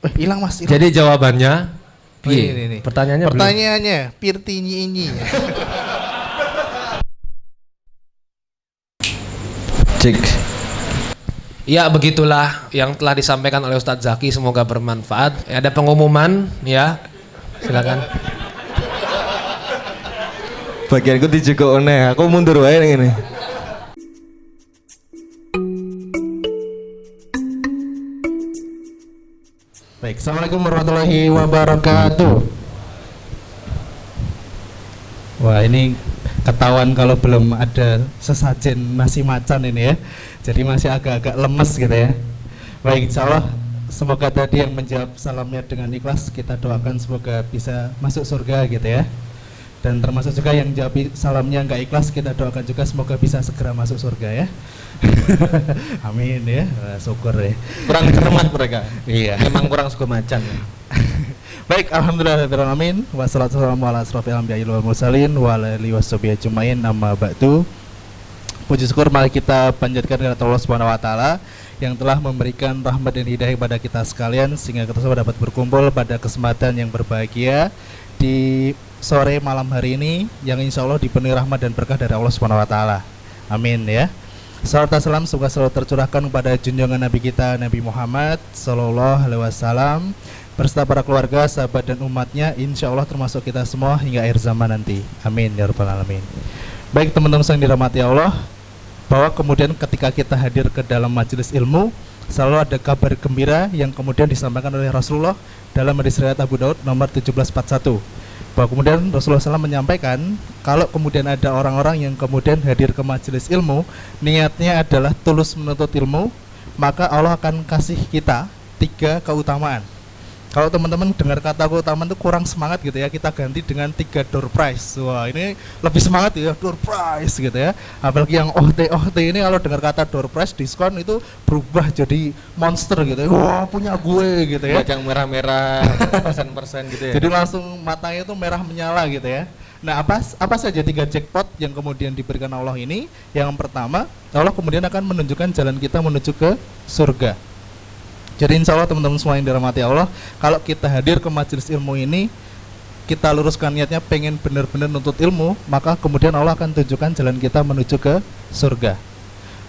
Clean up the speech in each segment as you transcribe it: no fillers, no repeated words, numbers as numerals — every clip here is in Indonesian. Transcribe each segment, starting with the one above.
Hilang Mas. Hilang. Jadi jawabannya Ini. Pertanyaannya Pirtinyi ini. Cek. Ya begitulah yang telah disampaikan oleh Ustadz Zaki, semoga bermanfaat. Ada pengumuman ya, silakan. Bagianku dijego aneh, aku mundur wae ning ngene. Baik, assalamualaikum warahmatullahi wabarakatuh. Wah, ini ketahuan kalau belum ada sesajen nasi macan ini ya. Jadi masih agak-agak lemes gitu ya. Baik, insyaallah semoga tadi yang menjawab salamnya dengan ikhlas kita doakan semoga bisa masuk surga gitu ya. Dan termasuk juga yang jawab salamnya nggak ikhlas kita doakan juga semoga bisa segera masuk surga ya. Amin ya. Syukur ya. Kurang cermat mereka. Iya. Memang kurang suka macan. Baik, alhamdulillahirabbil alamin. Wassalatu wassalamu ala asrofil anbiya'i wal mursalin wa ala alihi washabihi ajmain. Amma ba'du. Puji syukur mari kita panjatkan kepada Allah Subhanahu wa taala yang telah memberikan rahmat dan hidayah kepada kita sekalian sehingga kita semua dapat berkumpul pada kesempatan yang berbahagia di sore malam hari ini yang insya Allah dipenuhi rahmat dan berkah dari Allah Subhanahu wa taala. Amin ya. Salam salam semoga selalu tercurahkan kepada junjungan Nabi kita Nabi Muhammad sallallahu alaihi wasallam beserta para keluarga, sahabat dan umatnya, insya Allah termasuk kita semua hingga akhir zaman nanti. Amin ya rabbal alamin. Baik teman-teman yang dirahmati Allah, bahwa kemudian ketika kita hadir ke dalam majelis ilmu selalu ada kabar gembira yang kemudian disampaikan oleh Rasulullah dalam hadis riwayat Abu Daud nomor 1741, bahwa kemudian Rasulullah SAW menyampaikan kalau kemudian ada orang-orang yang kemudian hadir ke majelis ilmu niatnya adalah tulus menuntut ilmu, maka Allah akan kasih kita 3 keutamaan. Kalau teman-teman dengar kata keutamaan itu kurang semangat gitu ya, kita ganti dengan 3 door prize. Wah, ini lebih semangat ya, door prize gitu ya. Apalagi yang OT ini kalau dengar kata door prize diskon itu berubah jadi monster gitu ya. Wah, punya gue gitu ya. Yang merah-merah persen-persen gitu ya. Jadi langsung matanya itu merah menyala gitu ya. Nah, apa saja 3 jackpot yang kemudian diberikan Allah ini? Yang pertama, Allah kemudian akan menunjukkan jalan kita menuju ke surga. Jadi insya Allah teman-teman semua yang dirahmati Allah, kalau kita hadir ke majelis ilmu ini, kita luruskan niatnya pengen benar-benar nuntut ilmu, maka kemudian Allah akan tunjukkan jalan kita menuju ke surga.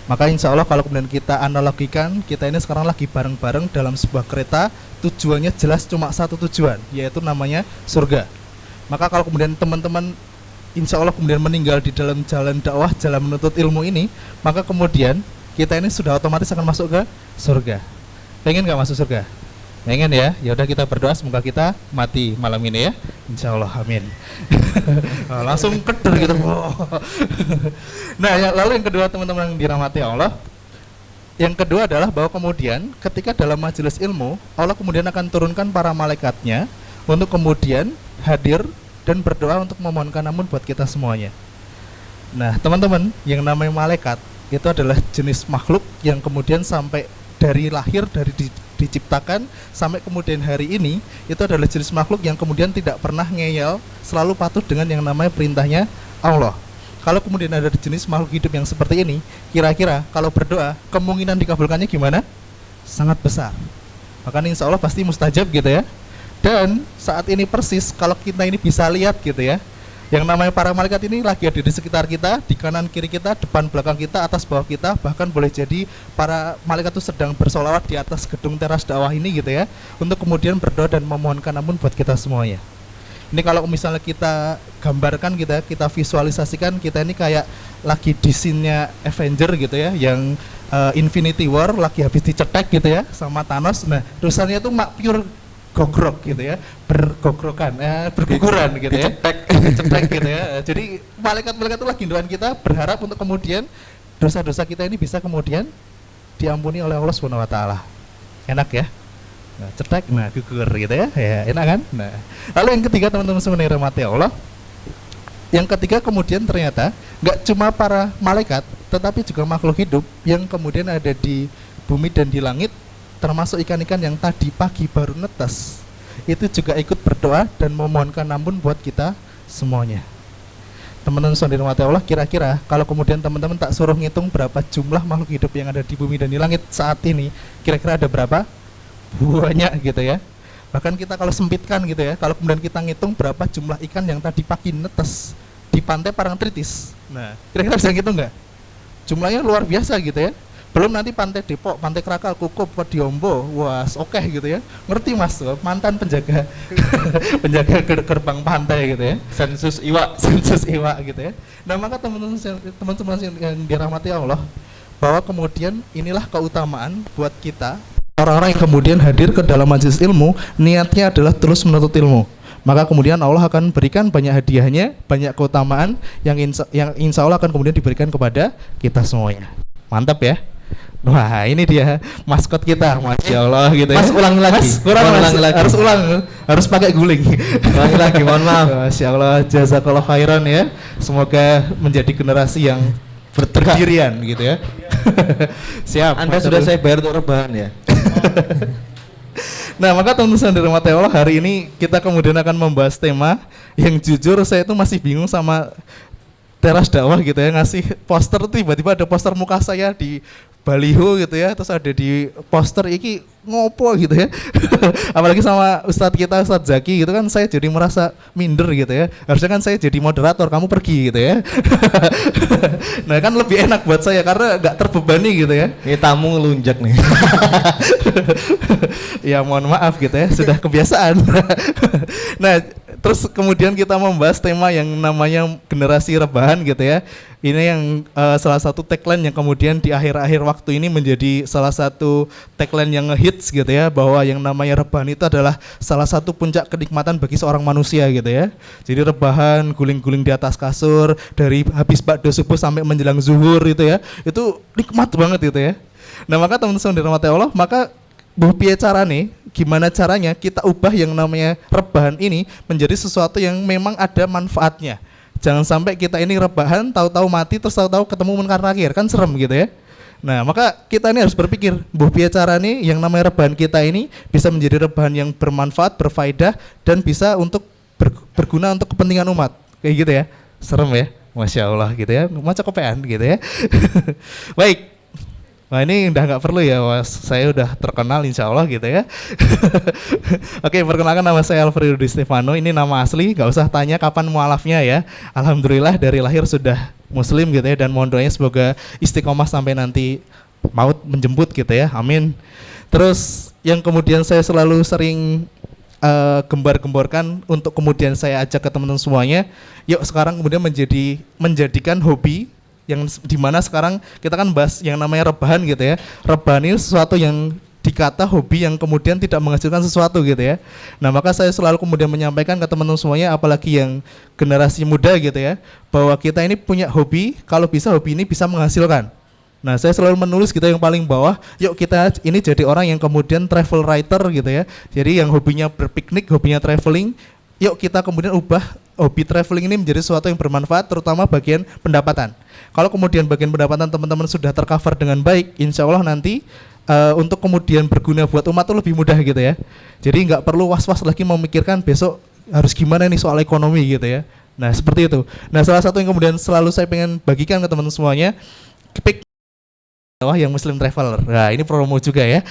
Maka insya Allah kalau kemudian kita analogikan, kita ini sekarang lagi bareng-bareng dalam sebuah kereta, tujuannya jelas cuma satu tujuan, yaitu namanya surga. Maka kalau kemudian teman-teman insya Allah kemudian meninggal di dalam jalan dakwah, jalan menuntut ilmu ini, maka kemudian kita ini sudah otomatis akan masuk ke surga. Pengen gak masuk surga? Pengen ya? Ya udah kita berdoa semoga kita mati malam ini ya. Insya Allah, amin. Langsung keder gitu. Nah, lalu yang kedua teman-teman yang dirahmati Allah, yang kedua adalah bahwa kemudian ketika dalam majelis ilmu, Allah kemudian akan turunkan para malaikatnya untuk kemudian hadir dan berdoa untuk memohonkan ampun buat kita semuanya. Nah, teman-teman, yang namanya malaikat itu adalah jenis makhluk yang kemudian sampai dari lahir, dari diciptakan sampai kemudian hari ini itu adalah jenis makhluk yang kemudian tidak pernah ngeyel, selalu patuh dengan yang namanya perintahnya Allah. Kalau kemudian ada jenis makhluk hidup yang seperti ini, kira-kira kalau berdoa kemungkinan dikabulkannya gimana? Sangat besar. Makanya insya Allah pasti mustajab gitu ya. Dan saat ini persis kalau kita ini bisa lihat gitu ya, yang namanya para malaikat ini lagi ada di sekitar kita, di kanan kiri kita, depan belakang kita, atas bawah kita, bahkan boleh jadi para malaikat itu sedang bersolawat di atas gedung teras dakwah ini gitu ya, untuk kemudian berdoa dan memohonkan ampun buat kita semuanya. Ini kalau misalnya kita gambarkan kita visualisasikan kita ini kayak lagi di scene-nya Avenger gitu ya, yang Infinity War lagi habis dicetek gitu ya sama Thanos. Nah, dosanya itu pure gogrok gitu ya, berguguran gitu ya, cetek gitu ya. Jadi malaikat-malaikat itu lagi doain kita, berharap untuk kemudian dosa-dosa kita ini bisa kemudian diampuni oleh Allah Subhanahu wa taala. Enak ya? Nah, cetek, nah gugur gitu ya. Ya, enak kan? Nah, lalu yang ketiga teman-teman semua yang dirahmati Allah, yang ketiga kemudian ternyata nggak cuma para malaikat, tetapi juga makhluk hidup yang kemudian ada di bumi dan di langit, termasuk ikan-ikan yang tadi pagi baru netes, itu juga ikut berdoa dan memohonkan ampun buat kita semuanya. Teman-teman yang dirahmati Allah, kira-kira kalau kemudian teman-teman tak suruh ngitung berapa jumlah makhluk hidup yang ada di bumi dan di langit saat ini, kira-kira ada berapa? banyak gitu ya. Bahkan kita kalau sempitkan gitu ya, kalau kemudian kita ngitung berapa jumlah ikan yang tadi pagi netes di pantai Parangtritis. Nah, kira-kira bisa ngitung nggak? Jumlahnya luar biasa gitu ya. Belum nanti pantai Depok, pantai Krakal, Kukup, Wadiombo, wah oke gitu ya. Ngerti Mas, mantan penjaga penjaga gerbang pantai gitu ya. Sensus iwak. Sensus iwak gitu ya. Nah, maka teman-teman yang dirahmati Allah, bahwa kemudian inilah keutamaan buat kita orang-orang yang kemudian hadir ke dalam majelis ilmu, niatnya adalah terus menuntut ilmu. Maka kemudian Allah akan berikan banyak hadiahnya, banyak keutamaan yang insya Allah akan kemudian diberikan kepada kita semuanya. Mantap ya. Wah, ini dia maskot kita, Masya Allah gitu ya. Mas ulangi lagi. Mas, kurang ulangi lagi. Harus ulang, harus pakai guling. Ulangi lagi, mohon maaf. Masya Allah, jazakallah khairan ya. Semoga menjadi generasi yang berdirian gitu ya. Siap. Anda sudah saya bayar untuk rebahan ya. Nah, maka teman-teman dari Rahmati Allah, hari ini kita kemudian akan membahas tema yang jujur saya itu masih bingung sama teras dakwah gitu ya, ngasih poster, tiba-tiba ada poster muka saya di baliho gitu ya, terus ada di poster iki ngopo gitu ya. Apalagi sama Ustadz kita, Ustadz Zaki gitu kan, saya jadi merasa minder gitu ya. Harusnya kan saya jadi moderator, kamu pergi gitu ya. Nah kan lebih enak buat saya karena nggak terbebani gitu ya. Ini tamu ngelunjak nih. Ya mohon maaf gitu ya, sudah kebiasaan. Nah terus kemudian kita membahas tema yang namanya generasi rebahan gitu ya. Ini yang salah satu tagline yang kemudian di akhir-akhir waktu ini menjadi salah satu tagline yang ngehits gitu ya, bahwa yang namanya rebahan itu adalah salah satu puncak kenikmatan bagi seorang manusia gitu ya. Jadi rebahan, guling-guling di atas kasur dari habis bakdo subuh sampai menjelang zuhur itu ya, itu nikmat banget gitu ya. Nah maka teman-teman dirahmati Allah, maka piye carane, gimana caranya kita ubah yang namanya rebahan ini menjadi sesuatu yang memang ada manfaatnya. Jangan sampai kita ini rebahan, tahu-tahu mati, terus tahu-tahu ketemu munkar nakir, kan serem gitu ya. Nah, maka kita ini harus berpikir, piye carane yang namanya rebahan kita ini bisa menjadi rebahan yang bermanfaat, berfaedah, dan bisa untuk berguna untuk kepentingan umat. Kayak gitu ya. Serem ya, Masya Allah gitu ya. Macam kopean gitu ya. Baik. Nah ini udah nggak perlu ya, Mas. Saya udah terkenal insya Allah gitu ya. Oke, perkenalkan nama saya Alfredo Di Stefano. Ini nama asli, nggak usah tanya kapan mualafnya ya. Alhamdulillah dari lahir sudah Muslim gitu ya. Dan mohon doanya semoga istiqomah sampai nanti maut menjemput gitu ya. Amin. Terus yang kemudian saya selalu sering gembar-gemborkan untuk kemudian saya ajak ke teman-teman semuanya. Yuk sekarang kemudian menjadikan hobi, yang dimana sekarang kita kan bahas yang namanya rebahan gitu ya. Rebahan ini sesuatu yang dikata hobi yang kemudian tidak menghasilkan sesuatu gitu ya. Nah maka saya selalu kemudian menyampaikan ke teman-teman semuanya, apalagi yang generasi muda gitu ya, bahwa kita ini punya hobi, kalau bisa hobi ini bisa menghasilkan. Nah saya selalu menulis gitu yang paling bawah, yuk kita ini jadi orang yang kemudian travel writer gitu ya. Jadi yang hobinya berpiknik, hobinya traveling, yuk kita kemudian ubah hobi traveling ini menjadi sesuatu yang bermanfaat, terutama bagian pendapatan. Kalau kemudian bagian pendapatan teman-teman sudah tercover dengan baik, insya Allah nanti untuk kemudian berguna buat umat itu lebih mudah gitu ya. Jadi nggak perlu was-was lagi memikirkan besok harus gimana nih soal ekonomi gitu ya. Nah seperti itu. Nah salah satu yang kemudian selalu saya pengen bagikan ke teman-teman semuanya, yang Muslim Traveler. Nah ini promo juga ya.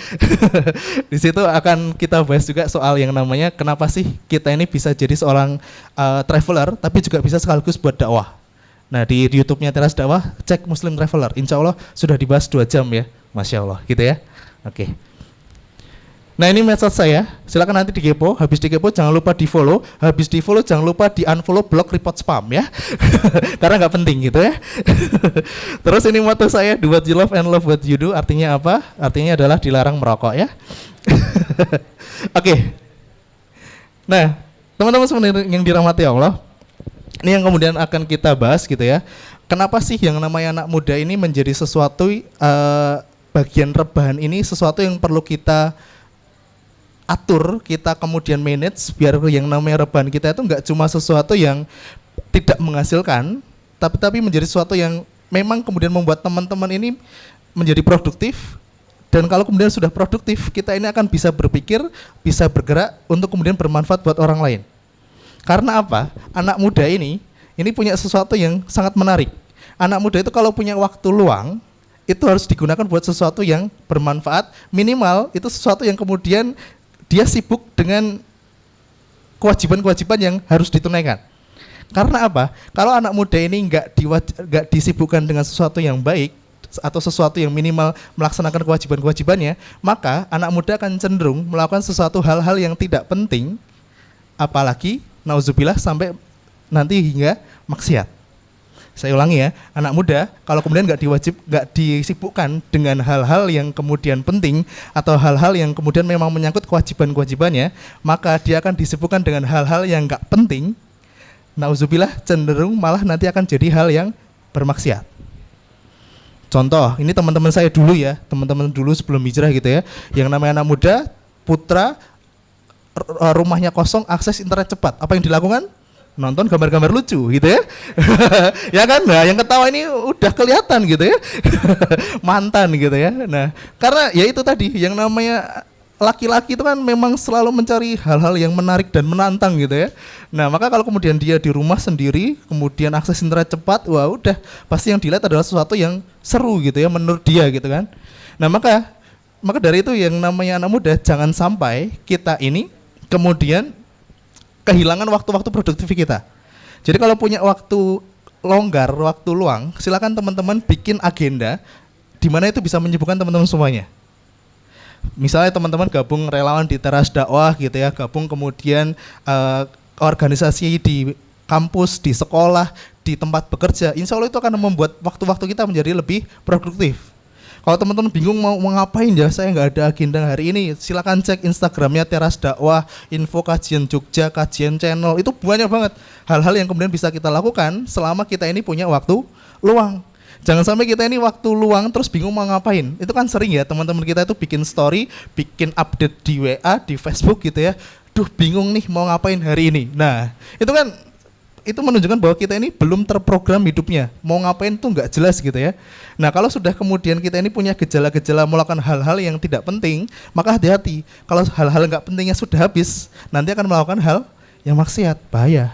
Di situ akan kita bahas juga soal yang namanya kenapa sih kita ini bisa jadi seorang traveler, tapi juga bisa sekaligus buat dakwah. Nah di YouTube-nya Teras Dakwah cek Muslim Traveler. Insya Allah sudah dibahas 2 jam ya, Masya Allah gitu ya. Oke. Nah ini medsos saya, silakan nanti dikepo. Habis dikepo jangan lupa di follow. Habis di follow jangan lupa di unfollow, block, report, spam ya. Karena nggak penting gitu ya. Terus ini motto saya, do what you love and love what you do. Artinya apa? Artinya adalah dilarang merokok ya. Oke. Nah teman-teman sebenarnya yang dirahmati Allah, ini yang kemudian akan kita bahas gitu ya. Kenapa sih yang namanya anak muda ini menjadi sesuatu bagian rebahan ini sesuatu yang perlu kita atur, kita kemudian manage biar yang namanya rebahan kita itu nggak cuma sesuatu yang tidak menghasilkan, tapi menjadi sesuatu yang memang kemudian membuat teman-teman ini menjadi produktif. Dan kalau kemudian sudah produktif, kita ini akan bisa berpikir, bisa bergerak untuk kemudian bermanfaat buat orang lain. Karena apa? Anak muda ini punya sesuatu yang sangat menarik. Anak muda itu kalau punya waktu luang, itu harus digunakan buat sesuatu yang bermanfaat, minimal itu sesuatu yang kemudian dia sibuk dengan kewajiban-kewajiban yang harus ditunaikan. Karena apa? Kalau anak muda ini nggak disibukkan dengan sesuatu yang baik atau sesuatu yang minimal melaksanakan kewajiban-kewajibannya, maka anak muda akan cenderung melakukan sesuatu hal-hal yang tidak penting, apalagi nauzubillah sampai nanti hingga maksiat. Saya ulangi ya, anak muda kalau kemudian nggak disibukkan dengan hal-hal yang kemudian penting atau hal-hal yang kemudian memang menyangkut kewajiban-kewajibannya, maka dia akan disibukkan dengan hal-hal yang nggak penting. Nauzubillah cenderung malah nanti akan jadi hal yang bermaksiat. Contoh, ini teman-teman saya dulu ya, teman-teman dulu sebelum hijrah gitu ya, yang namanya anak muda, putra, rumahnya kosong, akses internet cepat. Apa yang dilakukan? Nonton gambar-gambar lucu gitu ya. Ya kan, nah yang ketawa ini udah kelihatan gitu ya. Mantan gitu ya. Nah karena ya itu tadi yang namanya laki-laki itu kan memang selalu mencari hal-hal yang menarik dan menantang gitu ya. Nah maka kalau kemudian dia di rumah sendiri, kemudian akses internet cepat, wah udah pasti yang dilihat adalah sesuatu yang seru gitu ya menurut dia gitu kan. Nah maka dari itu yang namanya anak muda, jangan sampai kita ini kemudian kehilangan waktu-waktu produktif kita. Jadi kalau punya waktu longgar, waktu luang, silakan teman-teman bikin agenda di mana itu bisa menyibukkan teman-teman semuanya. Misalnya teman-teman gabung relawan di teras dakwah gitu ya, gabung kemudian organisasi di kampus, di sekolah, di tempat bekerja. Insya Allah itu akan membuat waktu-waktu kita menjadi lebih produktif. Kalau teman-teman bingung mau ngapain ya, saya nggak ada agenda hari ini, silakan cek Instagramnya Teras Dakwah, info kajian Jogja, kajian channel, itu banyak banget hal-hal yang kemudian bisa kita lakukan selama kita ini punya waktu luang. Jangan sampai kita ini waktu luang terus bingung mau ngapain. Itu kan sering ya teman-teman kita itu bikin story, bikin update di WA, di Facebook gitu ya. Duh bingung nih mau ngapain hari ini. Nah itu kan itu menunjukkan bahwa kita ini belum terprogram hidupnya, mau ngapain tuh nggak jelas gitu ya. Nah kalau sudah kemudian kita ini punya gejala-gejala melakukan hal-hal yang tidak penting, maka hati-hati. Kalau hal-hal nggak pentingnya sudah habis, nanti akan melakukan hal yang maksiat, bahaya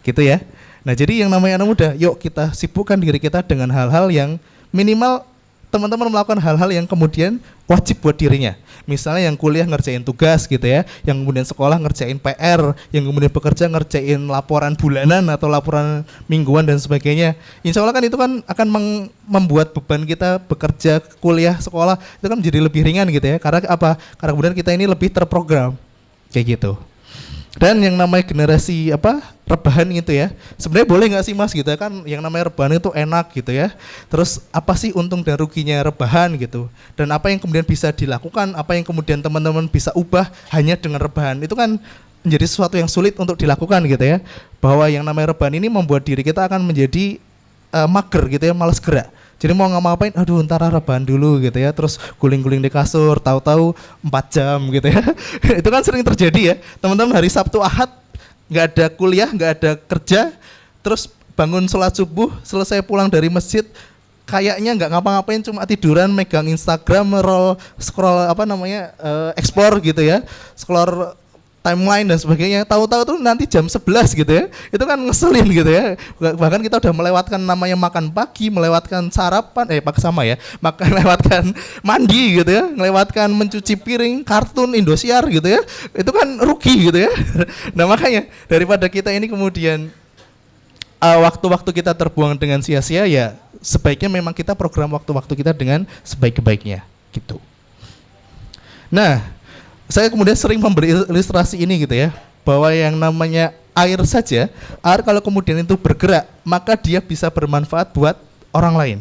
gitu ya. Nah jadi yang namanya anak muda, yuk kita sibukkan diri kita dengan hal-hal yang minimal teman-teman melakukan hal-hal yang kemudian wajib buat dirinya. Misalnya yang kuliah ngerjain tugas gitu ya, yang kemudian sekolah ngerjain PR, yang kemudian bekerja ngerjain laporan bulanan atau laporan mingguan dan sebagainya. Insya Allah kan itu kan akan membuat beban kita bekerja, kuliah, sekolah itu kan menjadi lebih ringan gitu ya. Karena apa? Karena kemudian kita ini lebih terprogram kayak gitu. Dan yang namanya generasi rebahan gitu ya, sebenarnya boleh nggak sih mas gitu ya, kan yang namanya rebahan itu enak gitu ya. Terus apa sih untung dan ruginya rebahan gitu, dan apa yang kemudian bisa dilakukan, apa yang kemudian teman-teman bisa ubah hanya dengan rebahan, itu kan menjadi sesuatu yang sulit untuk dilakukan gitu ya. Bahwa yang namanya rebahan ini membuat diri kita akan menjadi mager gitu ya, malas gerak. Jadi mau ngapain, aduh ntar rebahan dulu gitu ya, terus guling-guling di kasur, tahu-tahu 4 jam gitu ya. Itu kan sering terjadi ya, teman-teman hari Sabtu Ahad nggak ada kuliah, nggak ada kerja, terus bangun sholat subuh, selesai pulang dari masjid, kayaknya nggak ngapa-ngapain, cuma tiduran, megang Instagram, scroll explore gitu ya, scroll timeline dan sebagainya, tahu-tahu tuh nanti jam 11 gitu ya, itu kan ngeselin gitu ya. Bahkan kita udah melewatkan namanya makan pagi, melewatkan sarapan, melewatkan mandi gitu ya, melewatkan mencuci piring, kartun Indosiar gitu ya, itu kan rugi gitu ya. Nah makanya daripada kita ini kemudian waktu-waktu kita terbuang dengan sia-sia, ya sebaiknya memang kita program waktu-waktu kita dengan sebaik-baiknya gitu. Nah saya kemudian sering memberi ilustrasi ini gitu ya, bahwa yang namanya air saja, air kalau kemudian itu bergerak, maka dia bisa bermanfaat buat orang lain,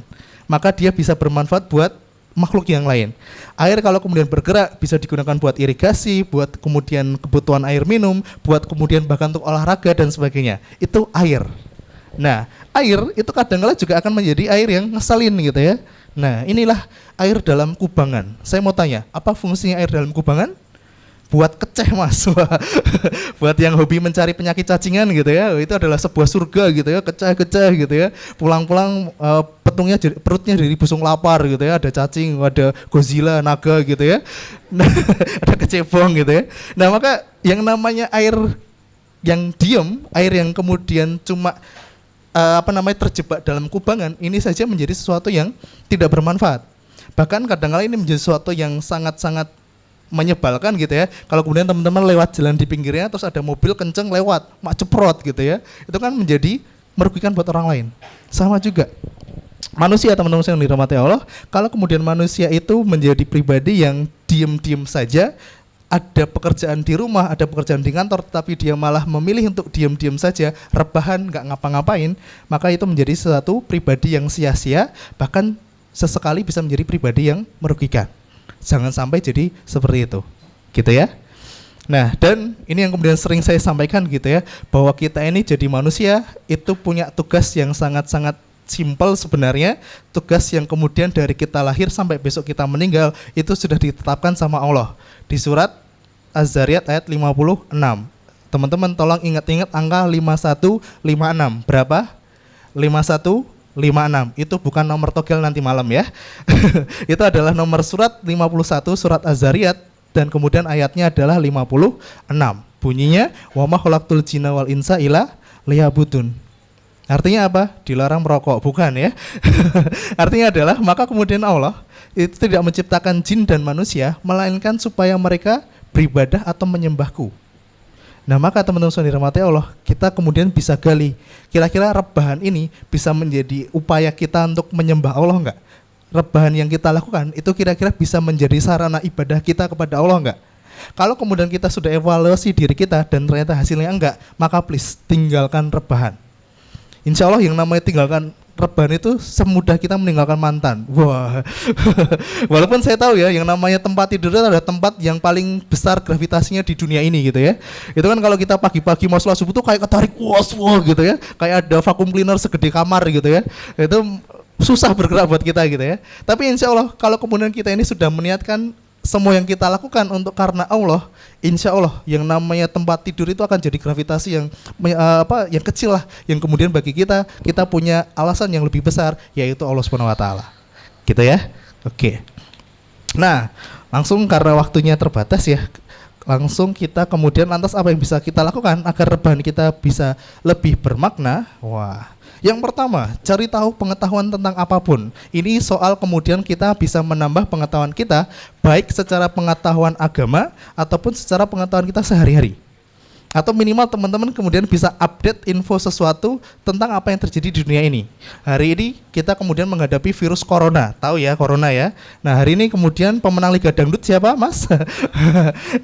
maka dia bisa bermanfaat buat makhluk yang lain. Air kalau kemudian bergerak bisa digunakan buat irigasi, buat kemudian kebutuhan air minum, buat kemudian bahkan untuk olahraga dan sebagainya. Itu air. Nah, air itu kadang-kala juga akan menjadi air yang ngeselin gitu ya. Nah, inilah air dalam kubangan. Saya mau tanya, apa fungsinya air dalam kubangan? Buat keceh mas, buat yang hobi mencari penyakit cacingan gitu ya, itu adalah sebuah surga gitu ya, keceh-keceh gitu ya, pulang-pulang perutnya jadi busung lapar gitu ya, ada cacing, ada Godzilla, naga gitu ya, ada kecebong gitu ya. Nah maka yang namanya air yang diem, air yang kemudian cuma terjebak dalam kubangan, ini saja menjadi sesuatu yang tidak bermanfaat. Bahkan kadang-kala ini menjadi sesuatu yang sangat-sangat menyebalkan gitu ya. Kalau kemudian teman-teman lewat jalan di pinggirnya terus ada mobil kenceng lewat, mak ceprot gitu ya. Itu kan menjadi merugikan buat orang lain. Sama juga manusia, teman-teman yang dirahmati Allah, kalau kemudian manusia itu menjadi pribadi yang diem-diem saja, ada pekerjaan di rumah, ada pekerjaan di kantor, tetapi dia malah memilih untuk diem-diem saja, rebahan, nggak ngapa-ngapain, maka itu menjadi satu pribadi yang sia-sia, bahkan sesekali bisa menjadi pribadi yang merugikan. Jangan sampai jadi seperti itu, gitu ya. Nah, dan ini yang kemudian sering saya sampaikan gitu ya, bahwa kita ini jadi manusia itu punya tugas yang sangat-sangat simpel sebenarnya. Tugas yang kemudian dari kita lahir sampai besok kita meninggal itu sudah ditetapkan sama Allah di surat Az-Zariyat ayat 56. Teman-teman tolong ingat-ingat angka 5156. Berapa? 5156. Itu bukan nomor togel nanti malam ya. Itu adalah nomor surat 51 surat Az-Zariyat, dan kemudian ayatnya adalah 56. Bunyinya wa ma khalaqtul jinna wal insa illa liya'budun. Artinya apa? Dilarang merokok, bukan ya. Artinya adalah maka kemudian Allah itu tidak menciptakan jin dan manusia melainkan supaya mereka beribadah atau menyembahku. Nah, maka teman-teman yang dirahmati Allah, kita kemudian bisa gali, kira-kira rebahan ini bisa menjadi upaya kita untuk menyembah Allah enggak? Rebahan yang kita lakukan itu kira-kira bisa menjadi sarana ibadah kita kepada Allah enggak? Kalau kemudian kita sudah evaluasi diri kita dan ternyata hasilnya enggak, maka please tinggalkan rebahan. Insya Allah yang namanya tinggalkan rebahan itu semudah kita meninggalkan mantan. Wah, walaupun saya tahu ya yang namanya tempat tidur itu adalah tempat yang paling besar gravitasinya di dunia ini gitu ya. Itu kan kalau kita pagi-pagi mau sholat subuh tuh kayak ketarik wah gitu ya, kayak ada vacuum cleaner segede kamar gitu ya. Itu susah bergerak buat kita gitu ya. Tapi insya Allah kalau kemudian kita ini sudah meniatkan semua yang kita lakukan untuk karena Allah, insya Allah yang namanya tempat tidur itu akan jadi gravitasi yang yang kecil lah, yang kemudian bagi kita punya alasan yang lebih besar, yaitu Allah Subhanahu Wa Taala, gitu ya. Oke. Nah, langsung karena waktunya terbatas ya, langsung kita kemudian lantas apa yang bisa kita lakukan agar rebahan kita bisa lebih bermakna? Wah. Yang pertama, cari tahu pengetahuan tentang apapun. Ini soal kemudian kita bisa menambah pengetahuan kita, baik secara pengetahuan agama ataupun secara pengetahuan kita sehari-hari. Atau minimal teman-teman kemudian bisa update info sesuatu tentang apa yang terjadi di dunia ini. Hari ini kita kemudian menghadapi virus corona, tahu ya corona ya. Nah, hari ini kemudian pemenang Liga Dangdut siapa, Mas?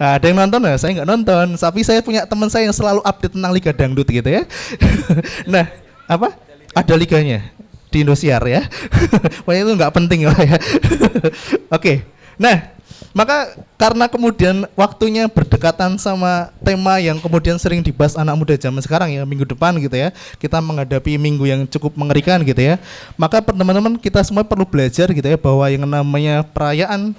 Nah, ada yang nonton ya? Saya nggak nonton, tapi saya punya teman saya yang selalu update tentang Liga Dangdut gitu ya. Nah, apa? Ada liganya di Indosiar ya. Pokoknya itu nggak penting lah ya. Oke. Nah, maka karena kemudian waktunya berdekatan sama tema yang kemudian sering dibahas anak muda zaman sekarang ya, minggu depan gitu ya, kita menghadapi minggu yang cukup mengerikan gitu ya. Maka teman-teman kita semua perlu belajar gitu ya, bahwa yang namanya perayaan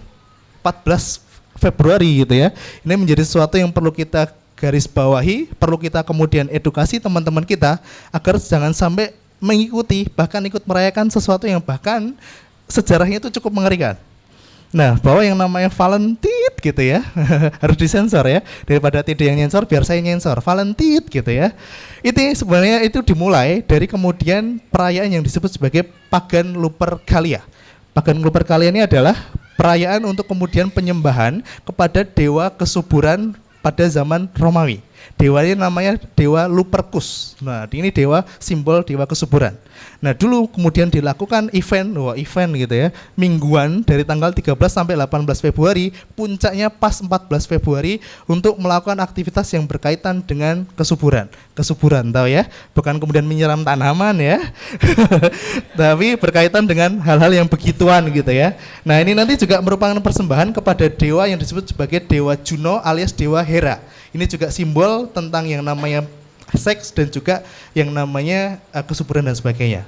14 Februari gitu ya, ini menjadi sesuatu yang perlu kita garis bawahi, perlu kita kemudian edukasi teman-teman kita agar jangan sampai mengikuti bahkan ikut merayakan sesuatu yang bahkan sejarahnya itu cukup mengerikan. Nah, bahwa yang namanya Valentine gitu ya harus disensor ya, daripada tidak yang nyensor biar saya nyensor Valentine gitu ya. Itu sebenarnya itu dimulai dari kemudian perayaan yang disebut sebagai Pagan Lupercalia. Pagan Lupercalia ini adalah perayaan untuk kemudian penyembahan kepada dewa kesuburan pada zaman Romawi. Dewanya namanya dewa Lupercus. Nah, ini dewa simbol dewa kesuburan. Nah, dulu kemudian dilakukan event gitu ya, mingguan dari tanggal 13 sampai 18 Februari, puncaknya pas 14 Februari untuk melakukan aktivitas yang berkaitan dengan kesuburan. Kesuburan tahu ya, bukan kemudian menyiram tanaman ya. Tapi berkaitan dengan hal-hal yang begituan gitu ya. Nah, ini nanti juga merupakan persembahan kepada dewa yang disebut sebagai dewa Juno alias dewa Hera. Ini juga simbol tentang yang namanya seks dan juga yang namanya kesuburan dan sebagainya.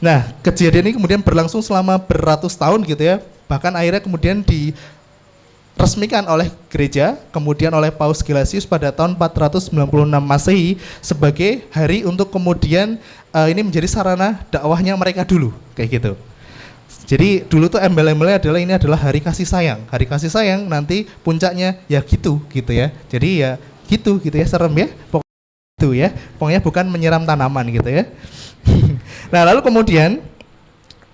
Nah, kejadian ini kemudian berlangsung selama beratus tahun gitu ya. Bahkan akhirnya kemudian diresmikan oleh gereja, kemudian oleh Paus Gelasius pada tahun 496 Masehi sebagai hari untuk kemudian ini menjadi sarana dakwahnya mereka dulu, kayak gitu. Jadi dulu tuh embel-embelnya adalah ini adalah hari kasih sayang. Hari kasih sayang nanti puncaknya ya gitu ya. Jadi ya gitu ya, serem ya. Pokoknya itu ya. Pokoknya bukan menyiram tanaman gitu ya. Nah, lalu kemudian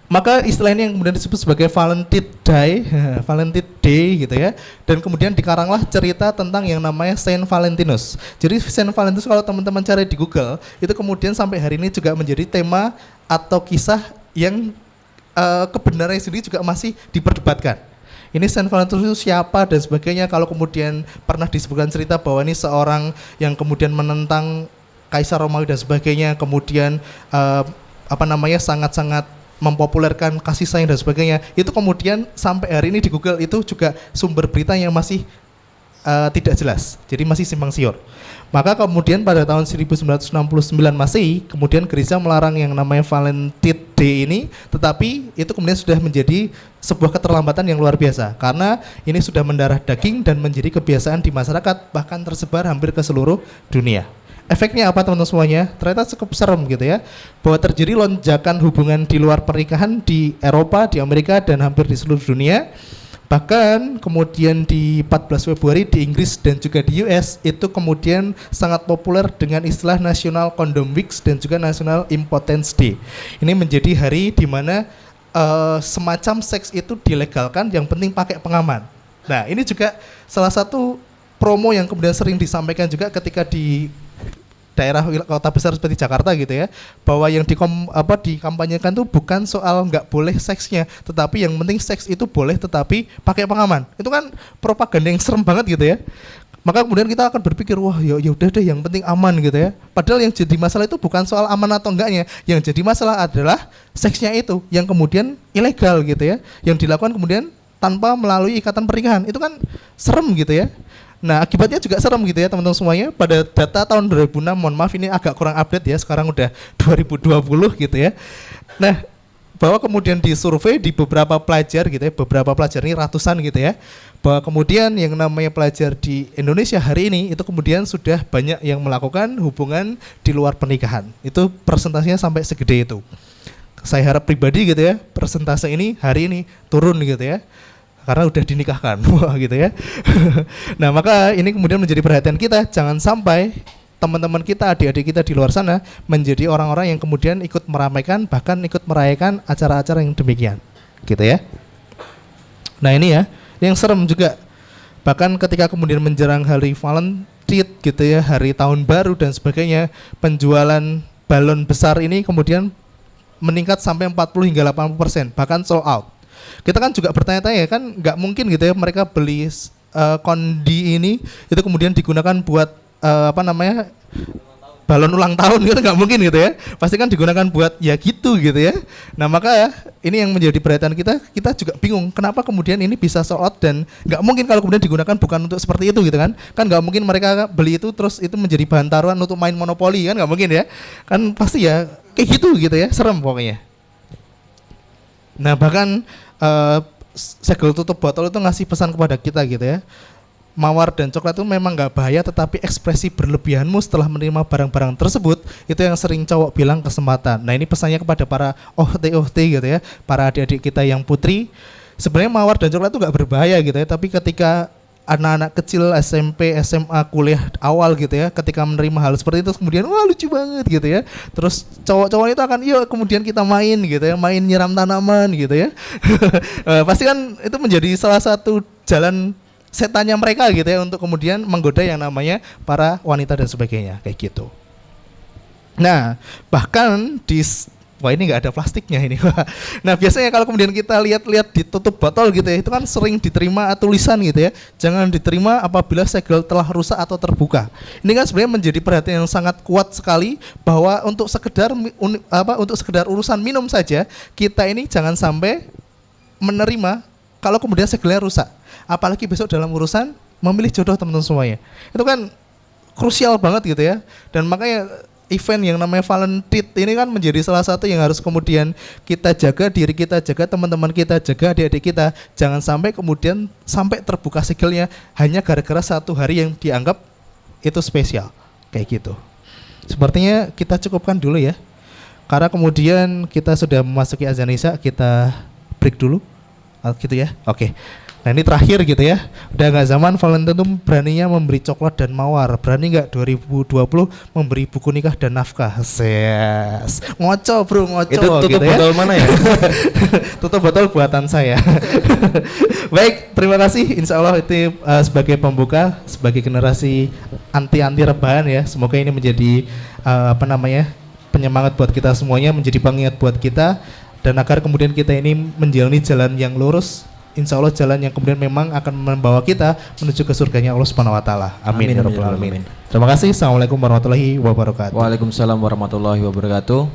maka istilah ini yang kemudian disebut sebagai Valentine Day, Valentine Day gitu ya. Dan kemudian dikaranglah cerita tentang yang namanya Saint Valentinus. Jadi Saint Valentinus kalau teman-teman cari di Google, itu kemudian sampai hari ini juga menjadi tema atau kisah yang kebenarannya sendiri juga masih diperdebatkan. Ini Saint Valentinus itu siapa dan sebagainya. Kalau kemudian pernah disebutkan cerita bahwa ini seorang yang kemudian menentang Kaisar Romawi dan sebagainya, kemudian sangat-sangat mempopulerkan kasih sayang dan sebagainya, itu kemudian sampai hari ini di Google itu juga sumber berita yang masih tidak jelas, jadi masih simpang siur. Maka kemudian pada tahun 1969 Masehi, kemudian gereja melarang yang namanya Valentine Day ini, tetapi itu kemudian sudah menjadi sebuah keterlambatan yang luar biasa, karena ini sudah mendarah daging dan menjadi kebiasaan di masyarakat, bahkan tersebar hampir ke seluruh dunia. Efeknya apa teman-teman semuanya? Ternyata cukup serem gitu ya, bahwa terjadi lonjakan hubungan di luar pernikahan di Eropa, di Amerika, dan hampir di seluruh dunia. Bahkan kemudian di 14 Februari di Inggris dan juga di US itu kemudian sangat populer dengan istilah National Condom Weeks dan juga National Impotence Day. Ini menjadi hari di mana semacam seks itu dilegalkan, yang penting pakai pengaman. Nah, ini juga salah satu promo yang kemudian sering disampaikan juga ketika di daerah kota besar seperti Jakarta gitu ya, bahwa yang dikampanyekan tuh bukan soal nggak boleh seksnya, tetapi yang penting seks itu boleh tetapi pakai pengaman. Itu kan propaganda yang serem banget gitu ya. Maka kemudian kita akan berpikir, wah ya udah deh, yang penting aman gitu ya. Padahal yang jadi masalah itu bukan soal aman atau enggaknya, yang jadi masalah adalah seksnya itu yang kemudian ilegal gitu ya, yang dilakukan kemudian tanpa melalui ikatan pernikahan. Itu kan serem gitu ya. Nah, akibatnya juga serem gitu ya teman-teman semuanya. Pada data tahun 2006, mohon maaf ini agak kurang update ya, sekarang udah 2020 gitu ya. Nah, bahwa kemudian disurvei di beberapa pelajar gitu ya, beberapa pelajar ini ratusan gitu ya, bahwa kemudian yang namanya pelajar di Indonesia hari ini itu kemudian sudah banyak yang melakukan hubungan di luar pernikahan. Itu persentasenya sampai segede itu. Saya harap pribadi gitu ya, persentase ini hari ini turun gitu ya, karena udah dinikahkan. Wah gitu ya. Nah, maka ini kemudian menjadi perhatian kita, jangan sampai teman-teman kita, adik-adik kita di luar sana menjadi orang-orang yang kemudian ikut meramaikan, bahkan ikut merayakan acara-acara yang demikian gitu ya. Nah, ini ya yang serem juga, bahkan ketika kemudian menjelang hari Valentine gitu ya, hari tahun baru dan sebagainya, penjualan balon besar ini kemudian meningkat sampai 40 hingga 80%, bahkan sold out. Kita kan juga bertanya-tanya kan, nggak mungkin gitu ya mereka beli kondi ini itu kemudian digunakan buat balon ulang tahun gitu, nggak mungkin gitu ya. Pasti kan digunakan buat ya gitu ya. Nah, maka ya ini yang menjadi perhatian kita juga bingung kenapa kemudian ini bisa sold out, dan nggak mungkin kalau kemudian digunakan bukan untuk seperti itu gitu kan nggak mungkin mereka beli itu terus itu menjadi bahan taruhan untuk main monopoli kan, nggak mungkin ya kan, pasti ya kayak gitu ya, serem pokoknya. Nah, bahkan segel tutup botol itu ngasih pesan kepada kita gitu ya, mawar dan coklat itu memang nggak bahaya, tetapi ekspresi berlebihanmu setelah menerima barang-barang tersebut itu yang sering cowok bilang kesempatan. Nah, ini pesannya kepada para ohte gitu ya, para adik-adik kita yang putri. Sebenarnya mawar dan coklat itu nggak berbahaya gitu ya, tapi ketika anak-anak kecil SMP, SMA, kuliah awal gitu ya, ketika menerima hal seperti itu kemudian wah lucu banget gitu ya, terus cowok-cowok itu akan yuk kemudian kita main gitu ya, main nyiram tanaman gitu ya. Pasti kan itu menjadi salah satu jalan setannya mereka gitu ya, untuk kemudian menggoda yang namanya para wanita dan sebagainya kayak gitu. Nah, bahkan wah ini nggak ada plastiknya ini. Nah, biasanya kalau kemudian kita lihat di tutup botol gitu ya, itu kan sering diterima tulisan gitu ya, jangan diterima apabila segel telah rusak atau terbuka. Ini kan sebenarnya menjadi perhatian yang sangat kuat sekali, bahwa untuk sekedar urusan minum saja kita ini jangan sampai menerima kalau kemudian segelnya rusak. Apalagi besok dalam urusan memilih jodoh teman-teman semuanya. Itu kan krusial banget gitu ya. Dan makanya event yang namanya Valentine ini kan menjadi salah satu yang harus kemudian kita jaga, diri kita jaga, teman-teman kita jaga, adik-adik kita. Jangan sampai kemudian sampai terbuka segelnya hanya gara-gara satu hari yang dianggap itu spesial. Kayak gitu. Sepertinya kita cukupkan dulu ya. Karena kemudian kita sudah memasuki azan Isya, kita break dulu. Gitu ya. Oke. Nah ini terakhir gitu ya. Udah nggak zaman Valentine tuh beraninya memberi coklat dan mawar. Berani nggak 2020 memberi buku nikah dan nafkah? Yes. Ngoco bro, ngoco Itu tutup gitu ya. botol mana ya? Tutup botol buatan saya. Baik, terima kasih. Insya Allah itu sebagai pembuka, sebagai generasi anti rebahan ya. Semoga ini menjadi penyemangat buat kita semuanya, menjadi pengingat buat kita, dan agar kemudian kita ini menjalani jalan yang lurus. Insya Allah jalan yang kemudian memang akan membawa kita menuju ke surganya Allah Subhanahu Wa Taala. Amin ya rabbal alamin. Terima kasih. Assalamualaikum warahmatullahi wabarakatuh. Waalaikumsalam warahmatullahi wabarakatuh.